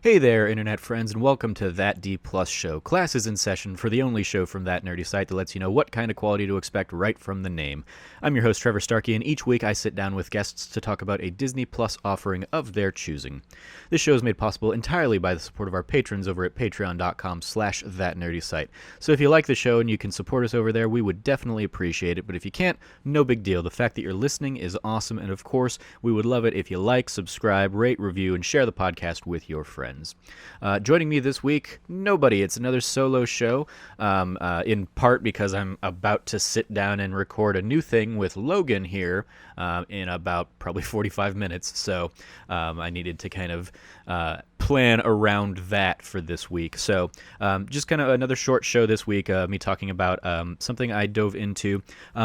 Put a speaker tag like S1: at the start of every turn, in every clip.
S1: Hey there, Internet friends, and welcome to That D Plus Show. Class is in session for the only show from that nerdy site that lets you know what kind of quality to expect right from the name. I'm your host, Trevor Starkey, and each week I sit down with guests to talk about a Disney Plus offering of their choosing. This show is made possible entirely by the support of our patrons over at patreon.com/thatnerdysite. So if you like the show and you can support us over there, we would definitely appreciate it, but if you can't, no big deal. The fact that you're listening is awesome, and of course, we would love it if you like, subscribe, rate, review, and share the podcast with your friends. Joining me this week, nobody. It's another solo show, in part because I'm about to sit down and record a new thing with Logan here in about probably 45 minutes, so I needed to kind of plan around that for this week. So just kind of another short show this week, me talking about something I dove into.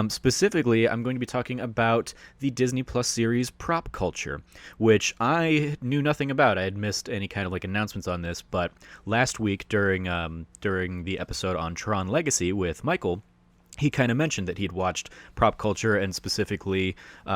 S1: Specifically, I'm going to be talking about the Disney Plus series Prop Culture, which I knew nothing about. I had missed any kind of like announcements on this, but last week during the episode on Tron Legacy with Michael, he kind of mentioned that he'd watched Prop Culture, and specifically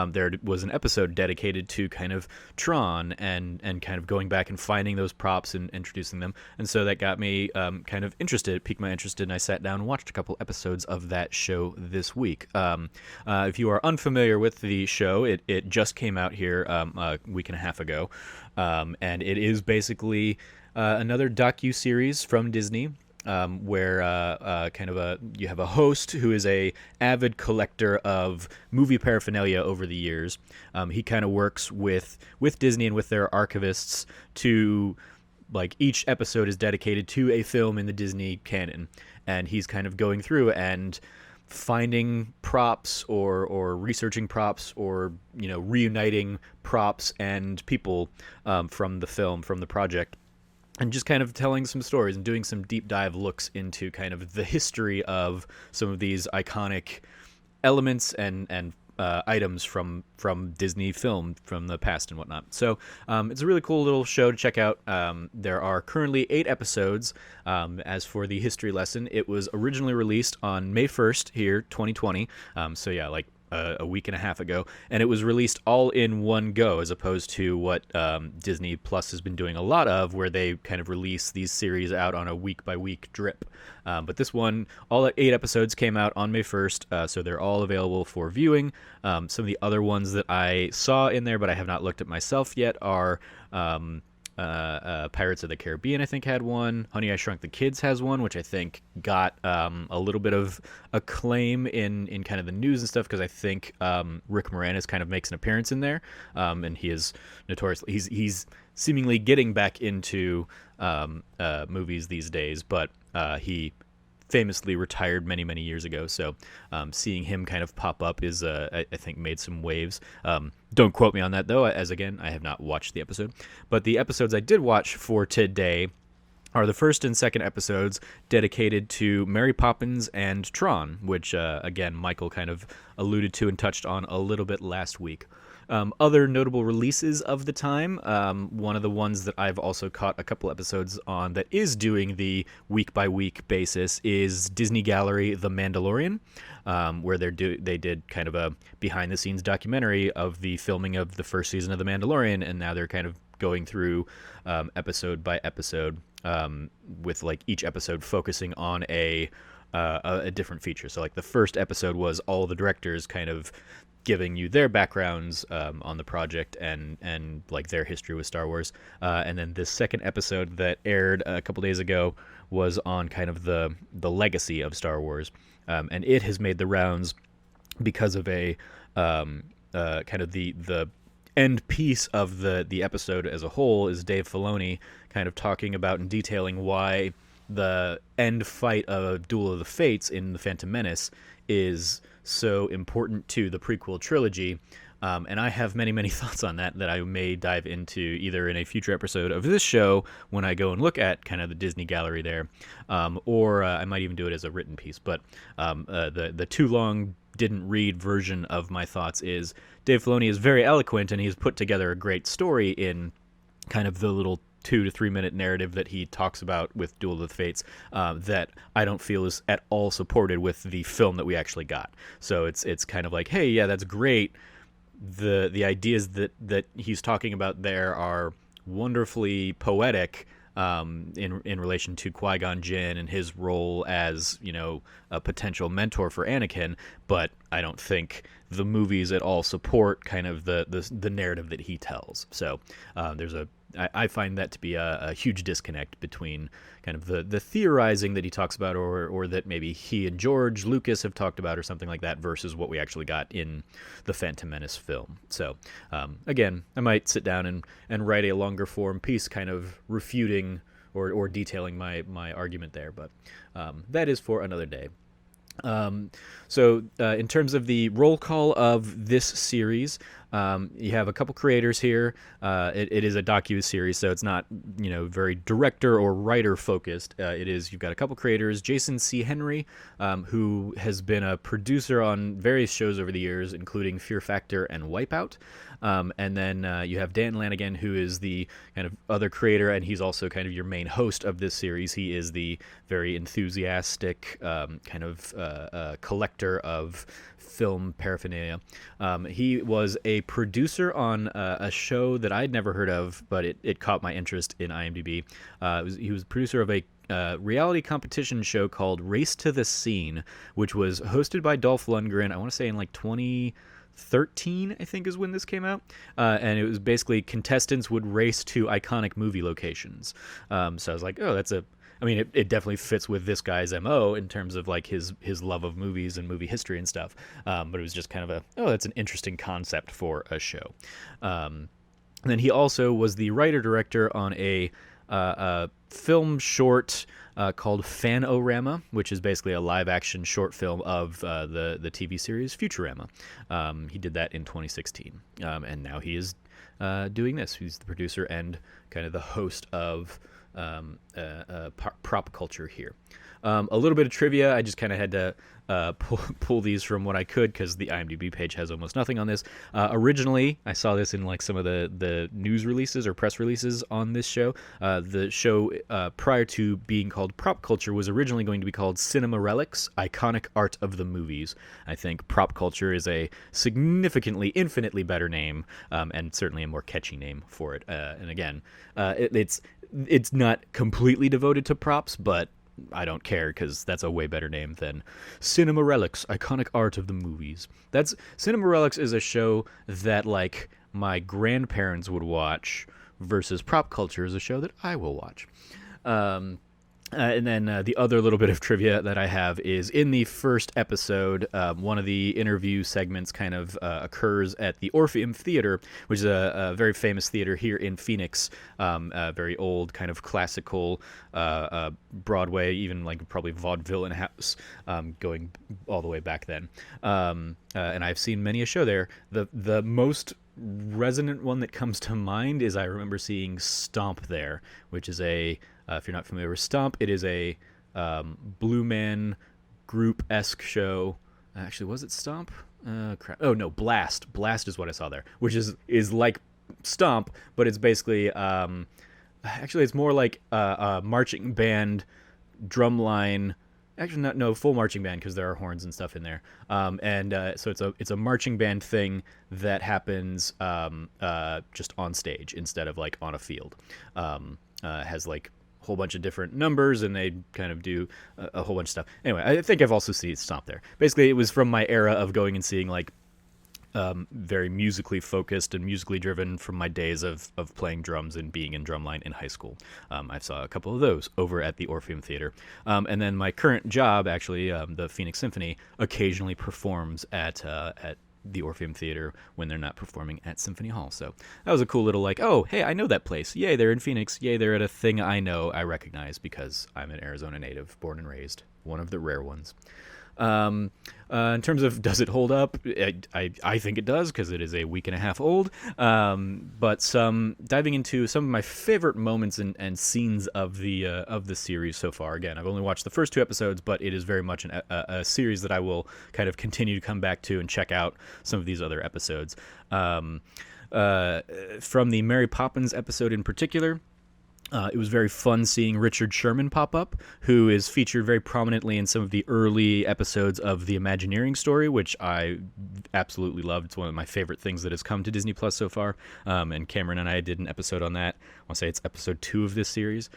S1: there was an episode dedicated to kind of Tron and kind of going back and finding those props and introducing them. And so that got me kind of interested, it piqued my interest, and I sat down and watched a couple episodes of that show this week. If you are unfamiliar with the show, it just came out here a week and a half ago, and it is basically another docuseries from Disney. Where you have a host who is a avid collector of movie paraphernalia over the years. He kind of works with Disney and with their archivists to, like, each episode is dedicated to a film in the Disney canon, and he's kind of going through and finding props or researching props or reuniting props and people from the film, from the project, and just kind of telling some stories and doing some deep dive looks into kind of the history of some of these iconic elements and items from Disney film from the past and whatnot. So it's a really cool little show to check out. There are currently 8 episodes. As for the history lesson, it was originally released on May 1st here, 2020. So yeah, like a week and a half ago, and it was released all in one go, as opposed to what Disney Plus has been doing a lot of, where they kind of release these series out on a week-by-week drip. But this one, all 8 episodes came out on May 1st, so they're all available for viewing. Some of the other ones that I saw in there, but I have not looked at myself yet, are Pirates of the Caribbean, I think, had one. Honey, I Shrunk the Kids has one, which I think got a little bit of acclaim in kind of the news and stuff, because I think Rick Moranis kind of makes an appearance in there, and he is notoriously he's seemingly getting back into movies these days, but he famously retired many years ago, so seeing him kind of pop up is I think made some waves. Don't quote me on that though, as again I have not watched the episode, but the episodes I did watch for today are the first and second episodes dedicated to Mary Poppins and Tron, which again Michael kind of alluded to and touched on a little bit last week. Other notable releases of the time, one of the ones that I've also caught a couple episodes on that is doing the week-by-week basis is Disney Gallery The Mandalorian, where they did kind of a behind-the-scenes documentary of the filming of the first season of The Mandalorian, and now they're kind of going through episode by episode, with like each episode focusing on a different feature. So like the first episode was all the directors kind of giving you their backgrounds on the project and like their history with Star Wars. And then this second episode that aired a couple days ago was on kind of the legacy of Star Wars. And it has made the rounds because of a kind of the end piece of the episode as a whole is Dave Filoni kind of talking about and detailing why the end fight of Duel of the Fates in The Phantom Menace is so important to the prequel trilogy, and I have many thoughts on that I may dive into either in a future episode of this show when I go and look at kind of the Disney gallery there, or I might even do it as a written piece. But the too long didn't read version of my thoughts is Dave Filoni is very eloquent, and he's put together a great story in kind of the little 2 to 3 minute narrative that he talks about with Duel of the Fates, that I don't feel is at all supported with the film that we actually got. So it's kind of like, hey, yeah, that's great. The ideas that he's talking about there are wonderfully poetic, in relation to Qui-Gon Jinn and his role as, a potential mentor for Anakin, but I don't think the movies at all support kind of the narrative that he tells. So I find that to be a huge disconnect between kind of the theorizing that he talks about, or that maybe he and George Lucas have talked about or something like that, versus what we actually got in the Phantom Menace film. So again, I might sit down and write a longer form piece kind of refuting or detailing my argument there, but that is for another day. So in terms of the roll call of this series, you have a couple creators here. It is a docuseries, so it's not, very director or writer focused. You've got a couple creators. Jason C. Henry, who has been a producer on various shows over the years, including Fear Factor and Wipeout. And then you have Dan Lanigan, who is the kind of other creator, and he's also kind of your main host of this series. He is the very enthusiastic kind of collector of film paraphernalia. He was a producer on a show that I'd never heard of, but it caught my interest in IMDb. He was a producer of a reality competition show called Race to the Scene, which was hosted by Dolph Lundgren, I want to say in like 2013, I think is when this came out. And it was basically contestants would race to iconic movie locations. So I was like, oh, it definitely fits with this guy's MO in terms of like his love of movies and movie history and stuff. But it was just kind of that's an interesting concept for a show. And then he also was the writer-director on a film short called Fan-O-Rama, which is basically a live-action short film of the TV series Futurama. He did that in 2016, and now he is doing this. He's the producer and kind of the host of prop culture here. A little bit of trivia. I just kind of had to pull these from what I could, because the IMDb page has almost nothing on this. Originally, I saw this in like some of the news releases or press releases on this show. The show, prior to being called Prop Culture, was originally going to be called Cinema Relics, Iconic Art of the Movies. I think Prop Culture is a significantly, infinitely better name, and certainly a more catchy name for it. And again, it's not completely devoted to props, but I don't care, because that's a way better name than Cinema Relics, Iconic Art of the Movies. Cinema Relics is a show that like my grandparents would watch, versus Prop Culture is a show that I will watch. And then the other little bit of trivia that I have is in the first episode, one of the interview segments kind of occurs at the Orpheum Theater, which is a very famous theater here in Phoenix, a very old kind of classical Broadway, even like probably vaudeville and house, going all the way back then. And I've seen many a show there. The most resonant one that comes to mind is I remember seeing Stomp there, which is if you're not familiar with Stomp, it is a Blue Man Group-esque show. Actually, was it Stomp? Crap. Oh, no, Blast. Blast is what I saw there, which is like Stomp, but it's basically... actually, it's more like a marching band, drumline... Actually, no, full marching band, because there are horns and stuff in there. So it's a marching band thing that happens just on stage instead of like on a field. Has like whole bunch of different numbers, and they kind of do a whole bunch of stuff. Anyway, I think I've also seen Stomp there. Basically, it was from my era of going and seeing like very musically focused and musically driven from my days of playing drums and being in drumline in high school. I saw a couple of those over at the Orpheum Theater. And then my current job, actually, the Phoenix Symphony, occasionally performs at the Orpheum Theater when they're not performing at Symphony Hall. So that was a cool little like, oh, hey, I know that place. Yay, they're in Phoenix. Yay, they're at a thing I recognize, because I'm an Arizona native, born and raised, one of the rare ones. In terms of does it hold up, I think it does, because it is a week and a half old. But diving into some of my favorite moments and scenes of the series so far. Again, I've only watched the first 2 episodes, but it is very much a series that I will kind of continue to come back to and check out some of these other episodes. From the Mary Poppins episode in particular, It was very fun seeing Richard Sherman pop up, who is featured very prominently in some of the early episodes of the Imagineering story, which I absolutely loved. It's one of my favorite things that has come to Disney Plus so far. And Cameron and I did an episode on that. I want to say it's episode 2 of this series.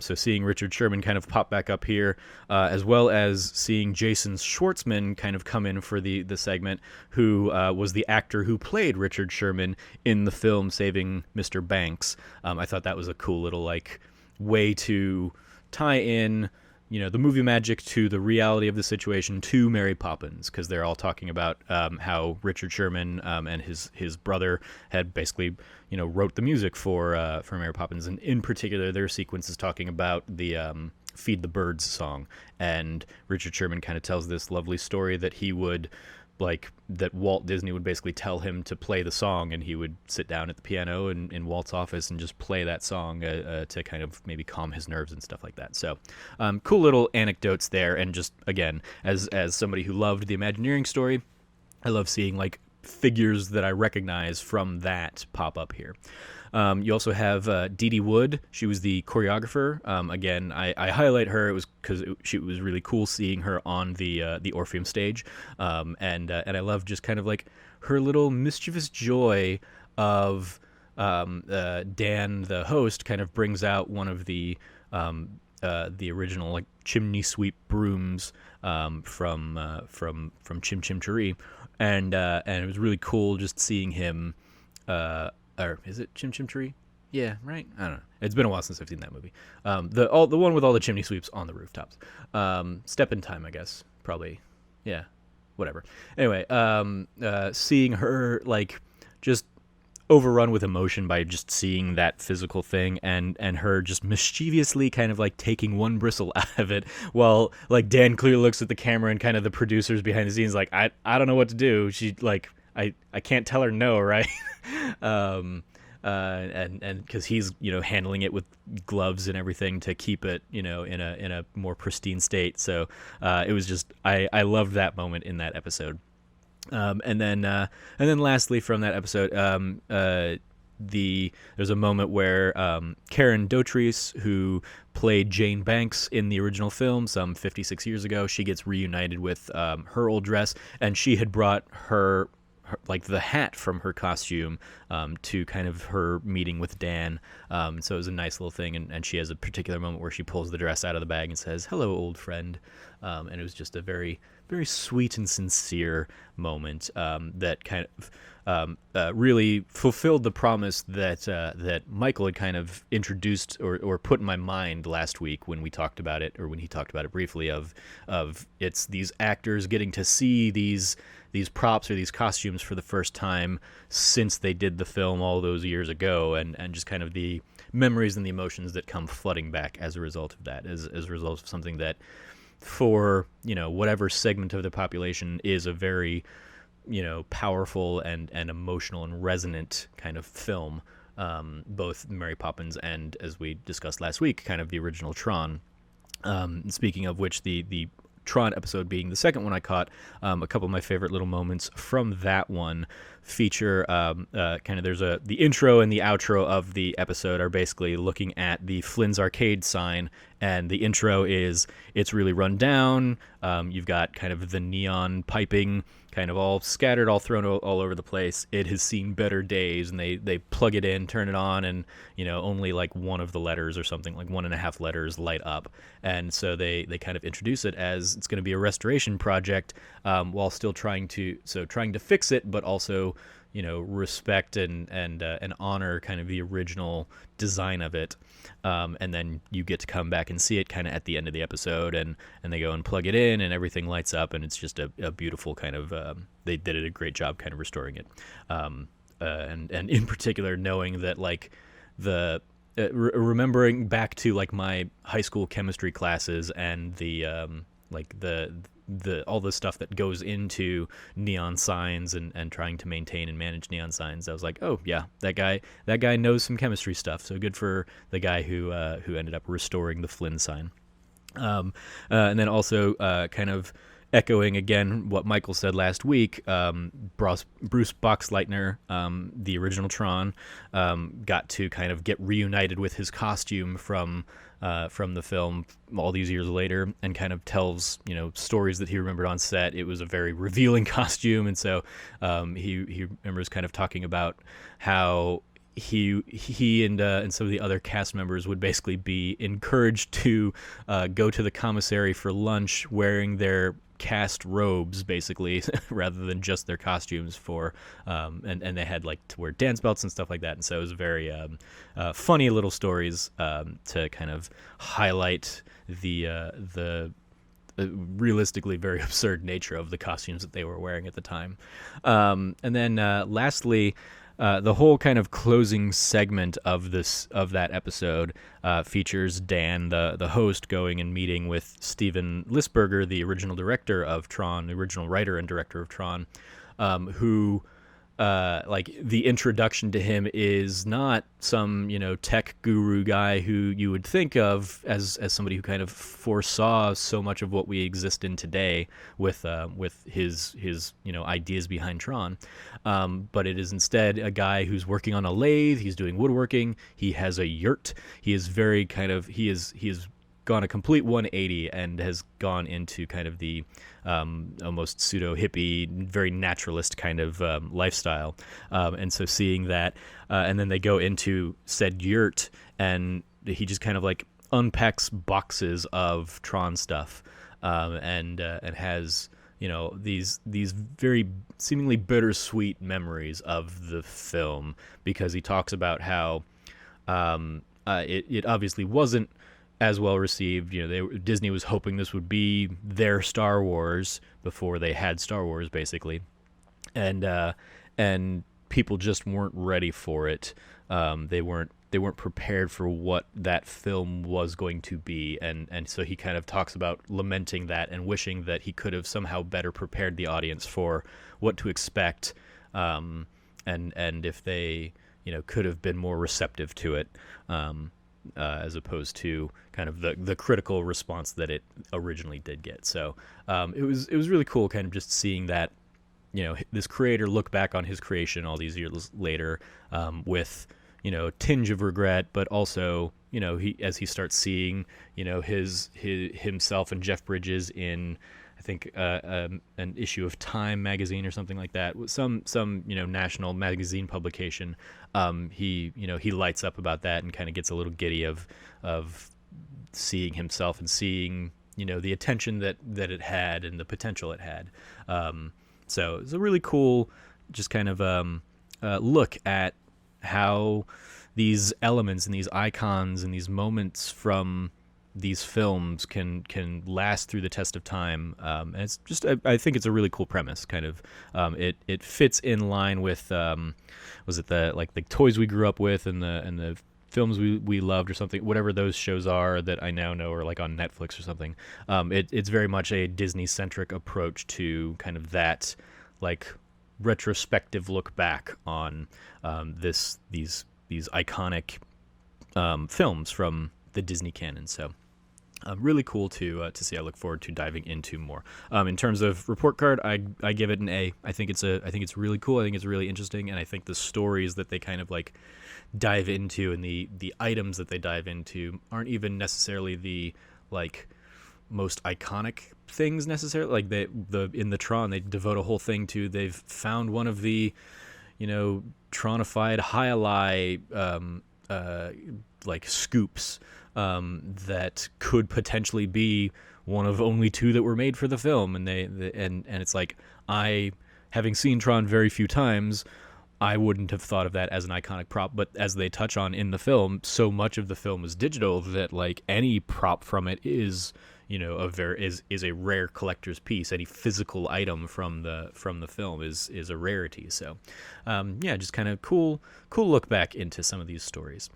S1: So seeing Richard Sherman kind of pop back up here, as well as seeing Jason Schwartzman kind of come in for the segment, who was the actor who played Richard Sherman in the film Saving Mr. Banks. I thought that was a cool little way to tie in, the movie magic to the reality of the situation to Mary Poppins, because they're all talking about how Richard Sherman and his brother had basically, wrote the music for Mary Poppins, and in particular, their sequence is talking about the Feed the Birds song, and Richard Sherman kind of tells this lovely story that he would that Walt Disney would basically tell him to play the song, and he would sit down at the piano in Walt's office and just play that song to kind of maybe calm his nerves and stuff like that. So cool little anecdotes there. And just, again, as somebody who loved the Imagineering story, I love seeing figures that I recognize from that pop up here. You also have Dee Dee Wood. She was the choreographer. Again, I highlight her. It was because it was really cool seeing her on the Orpheum stage, and I love just kind of her little mischievous joy of Dan, the host, kind of brings out one of the original chimney sweep brooms from Chim Chim Cheree, and it was really cool just seeing him. Or is it Chim Chim Cheree? Yeah, right? I don't know. It's been a while since I've seen that movie. The one with all the chimney sweeps on the rooftops. Step in Time, I guess. Probably. Yeah. Whatever. Anyway, seeing her just overrun with emotion by just seeing that physical thing, and her just mischievously kind of taking one bristle out of it, while Dan clearly looks at the camera and kind of the producers behind the scenes I don't know what to do. She I can't tell her no, right? And because he's handling it with gloves and everything to keep it in a more pristine state. So it was just I loved that moment in that episode. And then lastly from that episode, there's a moment where Karen Dotrice, who played Jane Banks in the original film some 56 years ago, she gets reunited with her old dress, and she had brought her the hat from her costume to kind of her meeting with Dan. So it was a nice little thing, and she has a particular moment where she pulls the dress out of the bag and says, "Hello, old friend." And it was just a very, very sweet and sincere moment that kind of really fulfilled the promise that Michael had kind of introduced or put in my mind last week when we talked about it, or when he talked about it briefly, of it's these actors getting to see these props or these costumes for the first time since they did the film all those years ago, and just kind of the memories and the emotions that come flooding back as a result of that, as a result of something that for whatever segment of the population is a very powerful and emotional and resonant kind of film, both Mary Poppins and, as we discussed last week, kind of the original Tron. Speaking of which, the Tron episode being the second one I caught, a couple of my favorite little moments from that one feature kind of the intro and the outro of the episode are basically looking at the Flynn's Arcade sign, and the intro is it's really run down. You've got kind of the neon piping kind of all scattered, all thrown all over the place. It has seen better days, and they plug it in, turn it on, and only one of the letters or something, 1.5 letters light up, and so they kind of introduce it as it's going to be a restoration project, while still trying to fix it, but also respect and honor kind of the original design of it. And then you get to come back and see it kind of at the end of the episode, and they go and plug it in, and everything lights up, and it's just a beautiful kind of they did a great job kind of restoring it. And in particular, knowing that remembering back to my high school chemistry classes and the all the stuff that goes into neon signs and trying to maintain and manage neon signs, I was like, oh yeah, that guy knows some chemistry stuff. So good for the guy who ended up restoring the Flynn sign. And then also kind of echoing again what Michael said last week, Bruce Boxleitner, the original Tron, got to kind of get reunited with his costume from the film all these years later, and kind of tells stories that he remembered on set. It was a very revealing costume, and so he remembers kind of talking about how he and some of the other cast members would basically be encouraged to go to the commissary for lunch wearing their cast robes, basically, rather than just their costumes and they had like to wear dance belts and stuff like that. And so it was very funny little stories to kind of highlight the realistically very absurd nature of the costumes that they were wearing at the time. And then lastly, the whole kind of closing segment of that episode features Dan, the host, going and meeting with Steven Lisberger, the original director of Tron, the original writer and director of Tron, who like the introduction to him is not some tech guru guy who you would think of as somebody who kind of foresaw so much of what we exist in today with his ideas behind Tron, but it is instead a guy who's working on a lathe. He's doing woodworking. He has a yurt. He is very kind of he is gone a complete 180 and has gone into kind of the almost pseudo hippie, very naturalist kind of lifestyle. And so seeing that, and then they go into said yurt, and he just kind of like unpacks boxes of Tron stuff, and has these very seemingly bittersweet memories of the film, because he talks about how it obviously wasn't as well received. Disney was hoping this would be their Star Wars before they had Star Wars, basically, and people just weren't ready for it. They weren't prepared for what that film was going to be, and so he kind of talks about lamenting that and wishing that he could have somehow better prepared the audience for what to expect, and if they could have been more receptive to it. As opposed to kind of the critical response that it originally did get. So it was really cool kind of just seeing that, this creator look back on his creation all these years later with, a tinge of regret, but also, as he starts seeing, his himself and Jeff Bridges in, I think, an issue of Time magazine or something like that, some national magazine publication. He lights up about that and kind of gets a little giddy of seeing himself and seeing the attention that it had and the potential it had. So it's a really cool just kind of look at how these elements and these icons and these moments from these films can last through the test of time, and it's just I think it's a really cool premise. Kind of it fits in line with was it the toys we grew up with and the films we loved or something, whatever those shows are that I now know are like on Netflix or something. It's very much a Disney centric approach to kind of that like retrospective look back on these iconic films from the Disney canon. So really cool to see. I look forward to diving into more. In terms of report card, I give it an A. I think it's really cool. I think it's really interesting, and I think the stories that they kind of like dive into and the items that they dive into aren't even necessarily the like most iconic things necessarily. Like in the Tron, they devote a whole thing to they've found one of the Tronified Hyali like scoops that could potentially be one of only two that were made for the film, and and it's like, I, having seen Tron very few times, I wouldn't have thought of that as an iconic prop, but as they touch on in the film, so much of the film is digital that like any prop from it is is a rare collector's piece. Any physical item from the film is a rarity. So just kind of cool look back into some of these stories.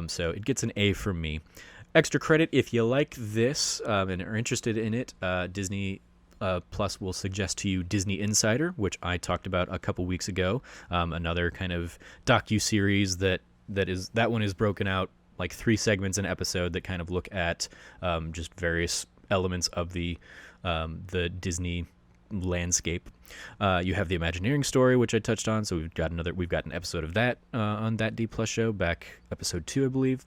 S1: So it gets an A from me. Extra credit if you like this and are interested in it. Disney Plus will suggest to you Disney Insider, which I talked about a couple weeks ago. Another kind of docuseries that one is broken out like 3 segments an episode that kind of look at just various elements of the Disney landscape. You have the Imagineering story, which I touched on. So we've got an episode of that on That D Plus show, back episode 2, I believe.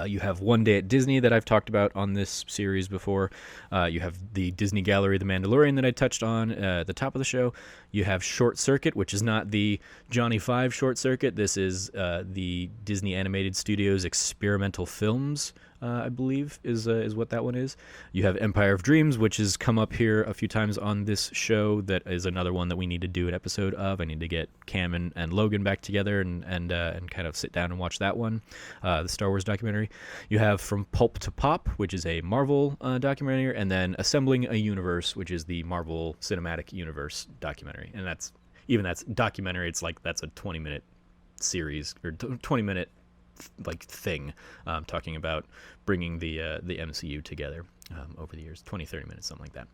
S1: You have One Day at Disney that I've talked about on this series before. You have the Disney Gallery, The Mandalorian, that I touched on at the top of the show. You have Short Circuit, which is not the Johnny Five Short Circuit. This is the Disney Animated Studios experimental films, I believe, is what that one is. You have Empire of Dreams, which has come up here a few times on this show. That is another one that we need to do an episode of. I need to get Cam and Logan back together and kind of sit down and watch that one, the Star Wars documentary. You have From Pulp to Pop, which is a Marvel documentary, and then Assembling a Universe, which is the Marvel Cinematic Universe documentary. And that's documentary. It's like that's a 20-minute series or 20-minute like thing, talking about bringing the MCU together over the years, 20-30 minutes, something like that.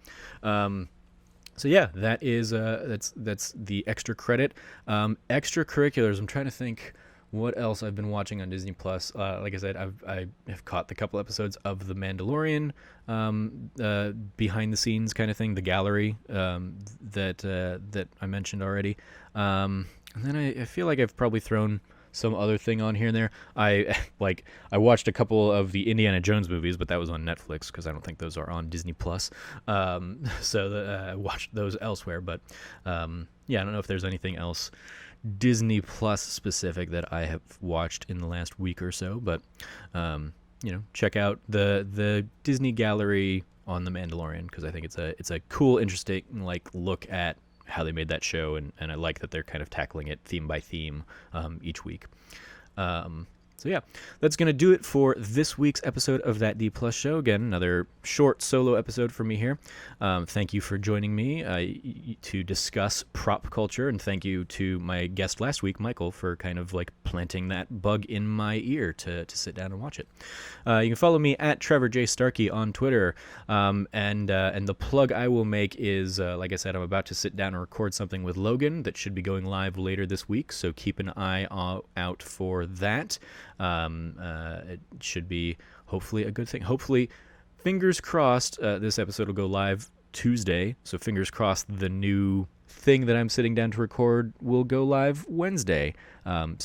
S1: So yeah, that is that's the extra credit. Extracurriculars, I'm trying to think what else I've been watching on Disney Plus. Like I said, I have caught the couple episodes of The Mandalorian, behind the scenes kind of thing, the gallery, that I mentioned already. And then I feel like I've probably thrown some other thing on here and there. I watched a couple of the Indiana Jones movies, but that was on Netflix because I don't think those are on Disney Plus. So I watched those elsewhere. But yeah, I don't know if there's anything else Disney Plus specific that I have watched in the last week or so. But check out the Disney Gallery on The Mandalorian, because I think it's a cool, interesting look at how they made that show, and I like that they're kind of tackling it theme by theme each week. So yeah, that's going to do it for this week's episode of That D Plus Show. Again, another short solo episode for me here. Thank you for joining me to discuss prop culture, and thank you to my guest last week, Michael, for kind of planting that bug in my ear to sit down and watch it. You can follow me at Trevor J. Starkey on Twitter, and the plug I will make is, like I said, I'm about to sit down and record something with Logan that should be going live later this week, so keep an eye out for that. It should be hopefully a good thing. Hopefully, fingers crossed, this episode will go live Tuesday. So fingers crossed the new thing that I'm sitting down to record will go live Wednesday. And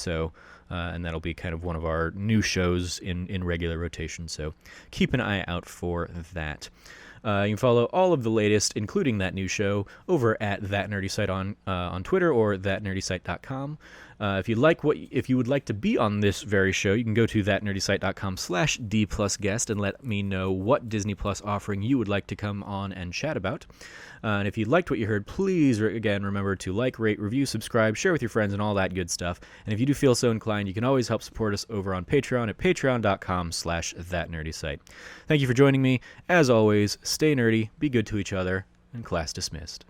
S1: that'll be kind of one of our new shows in regular rotation. So keep an eye out for that. You can follow all of the latest, including that new show, over at That Nerdy Site on Twitter or thatnerdysite.com. If you would like to be on this very show, you can go to thatnerdysite.com/D+guest and let me know what Disney Plus offering you would like to come on and chat about. And if you liked what you heard, please, again, remember to like, rate, review, subscribe, share with your friends, and all that good stuff. And if you do feel so inclined, you can always help support us over on Patreon at patreon.com/thatnerdysite. Thank you for joining me. As always, stay nerdy, be good to each other, and class dismissed.